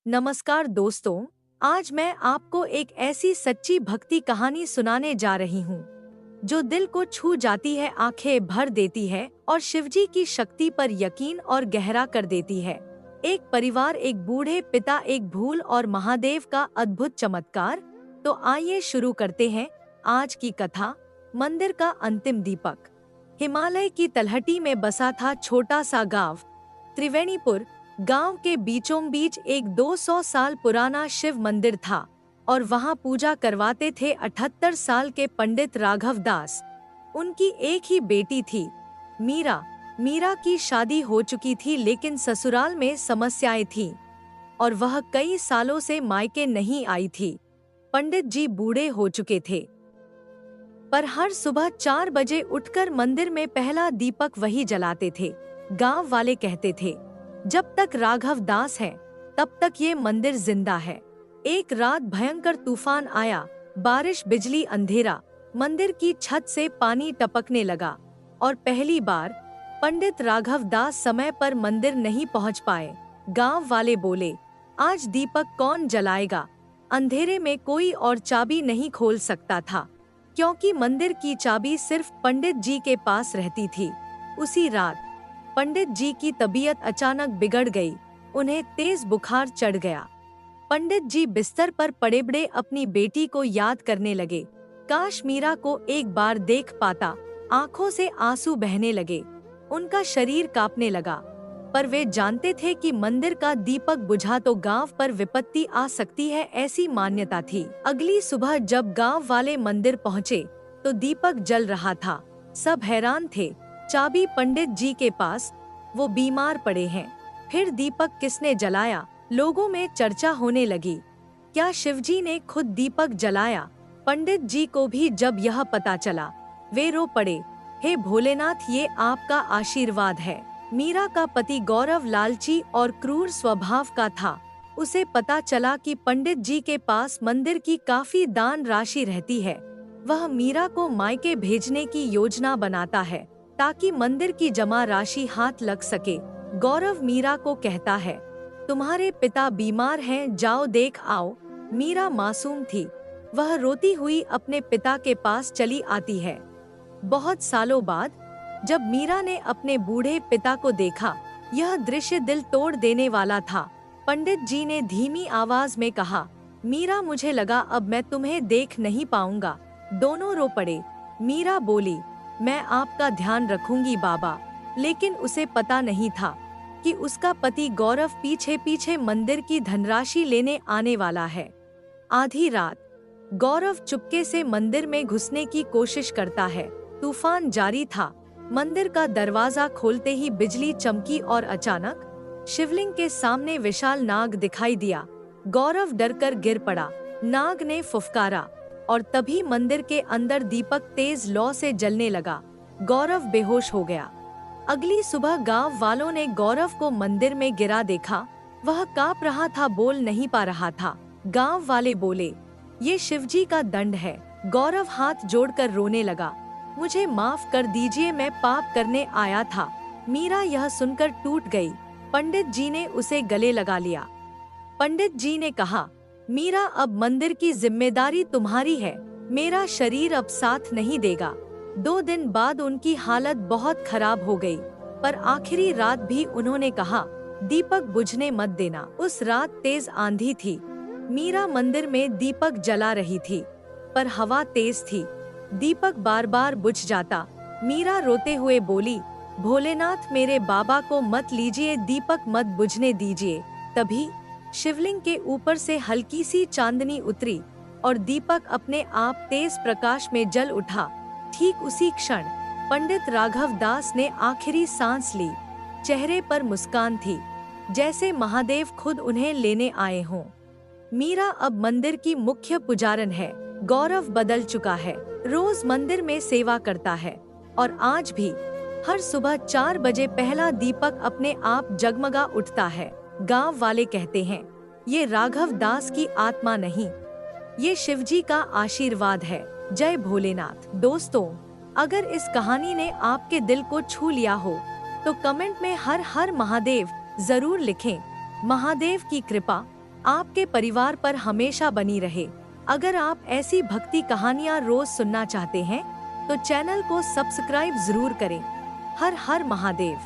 नमस्कार दोस्तों, आज मैं आपको एक ऐसी सच्ची भक्ति कहानी सुनाने जा रही हूँ जो दिल को छू जाती है, आंखें भर देती है और शिवजी की शक्ति पर यकीन और गहरा कर देती है। एक परिवार, एक बूढ़े पिता, एक भूल और महादेव का अद्भुत चमत्कार। तो आइए शुरू करते हैं आज की कथा। मंदिर का अंतिम दीपक। हिमालय की तलहटी में बसा था छोटा सा गांव त्रिवेणीपुर। गांव के बीचों बीच एक 200 साल पुराना शिव मंदिर था और वहां पूजा करवाते थे 78 साल के पंडित राघव दास। उनकी एक ही बेटी थी, मीरा। मीरा की शादी हो चुकी थी लेकिन ससुराल में समस्याएं थीं और वह कई सालों से मायके नहीं आई थी। पंडित जी बूढ़े हो चुके थे, पर हर सुबह 4 बजे उठकर मंदिर में पहला दीपक वही जलाते थे। गांव वाले कहते थे, जब तक राघव दास है तब तक ये मंदिर जिंदा है। एक रात भयंकर तूफान आया, बारिश, बिजली, अंधेरा। मंदिर की छत से पानी टपकने लगा और पहली बार पंडित राघव दास समय पर मंदिर नहीं पहुंच पाए। गांव वाले बोले, आज दीपक कौन जलाएगा? अंधेरे में कोई और चाबी नहीं खोल सकता था, क्योंकि मंदिर की चाबी सिर्फ पंडित जी के पास रहती थी। उसी रात पंडित जी की तबीयत अचानक बिगड़ गई। उन्हें तेज बुखार चढ़ गया। पंडित जी बिस्तर पर पड़े पड़े अपनी बेटी को याद करने लगे। काश मीरा को एक बार देख पाता। आंखों से आंसू बहने लगे, उनका शरीर कांपने लगा। पर वे जानते थे कि मंदिर का दीपक बुझा तो गांव पर विपत्ति आ सकती है, ऐसी मान्यता थी। अगली सुबह जब गांव वाले मंदिर पहुंचे तो दीपक जल रहा था। सब हैरान थे। चाबी पंडित जी के पास, वो बीमार पड़े हैं। फिर दीपक किसने जलाया? लोगों में चर्चा होने लगी। क्या शिवजी ने खुद दीपक जलाया? पंडित जी को भी जब यह पता चला, वे रो पड़े। हे भोलेनाथ, ये आपका आशीर्वाद है। मीरा का पति गौरव लालची और क्रूर स्वभाव का था। उसे पता चला कि पंडित जी के पास मंदिर की काफी दान राशि रहती है। वह मीरा को मायके भेजने की योजना बनाता है ताकि मंदिर की जमा राशि हाथ लग सके। गौरव मीरा को कहता है, तुम्हारे पिता बीमार हैं, जाओ देख आओ। मीरा मासूम थी, वह रोती हुई अपने पिता के पास चली आती है। बहुत सालों बाद जब मीरा ने अपने बूढ़े पिता को देखा, यह दृश्य दिल तोड़ देने वाला था। पंडित जी ने धीमी आवाज में कहा, मीरा, मुझे लगा अब मैं तुम्हें देख नहीं पाऊंगा। दोनों रो पड़े। मीरा बोली, मैं आपका ध्यान रखूंगी बाबा। लेकिन उसे पता नहीं था कि उसका पति गौरव पीछे पीछे मंदिर की धनराशि लेने आने वाला है। आधी रात गौरव चुपके से मंदिर में घुसने की कोशिश करता है। तूफान जारी था। मंदिर का दरवाजा खोलते ही बिजली चमकी और अचानक शिवलिंग के सामने विशाल नाग दिखाई दिया। गौरव डरकर गिर पड़ा। नाग ने फुफकारा और तभी मंदिर के अंदर दीपक तेज लौ से जलने लगा। गौरव बेहोश हो गया। अगली सुबह गांव वालों ने गौरव को मंदिर में गिरा देखा। वह कांप रहा था, बोल नहीं पा रहा था। गांव वाले बोले, ये शिवजी का दंड है। गौरव हाथ जोड़कर रोने लगा, मुझे माफ कर दीजिए, मैं पाप करने आया था। मीरा यह सुनकर टूट गई। पंडित जी ने उसे गले लगा लिया। पंडित जी ने कहा, मीरा, अब मंदिर की जिम्मेदारी तुम्हारी है। मेरा शरीर अब साथ नहीं देगा। 2 दिन बाद उनकी हालत बहुत खराब हो गई, पर आखिरी रात भी उन्होंने कहा, दीपक बुझने मत देना। उस रात तेज आंधी थी। मीरा मंदिर में दीपक जला रही थी, पर हवा तेज थी। दीपक बार बार बुझ जाता। मीरा रोते हुए बोली, भोलेनाथ, मेरे बाबा को मत लीजिए, दीपक मत बुझने दीजिए। तभी शिवलिंग के ऊपर से हल्की सी चांदनी उतरी और दीपक अपने आप तेज प्रकाश में जल उठा। ठीक उसी क्षण पंडित राघव दास ने आखिरी सांस ली। चेहरे पर मुस्कान थी, जैसे महादेव खुद उन्हें लेने आए हों। मीरा अब मंदिर की मुख्य पुजारन है। गौरव बदल चुका है, रोज मंदिर में सेवा करता है और आज भी हर सुबह 4 बजे पहला दीपक अपने आप जगमगा उठता है। गांव वाले कहते हैं, ये राघव दास की आत्मा नहीं, ये शिवजी का आशीर्वाद है। जय भोलेनाथ। दोस्तों, अगर इस कहानी ने आपके दिल को छू लिया हो तो कमेंट में हर हर महादेव जरूर लिखें। महादेव की कृपा आपके परिवार पर हमेशा बनी रहे। अगर आप ऐसी भक्ति कहानियाँ रोज सुनना चाहते हैं तो चैनल को सब्सक्राइब जरूर करें। हर हर महादेव।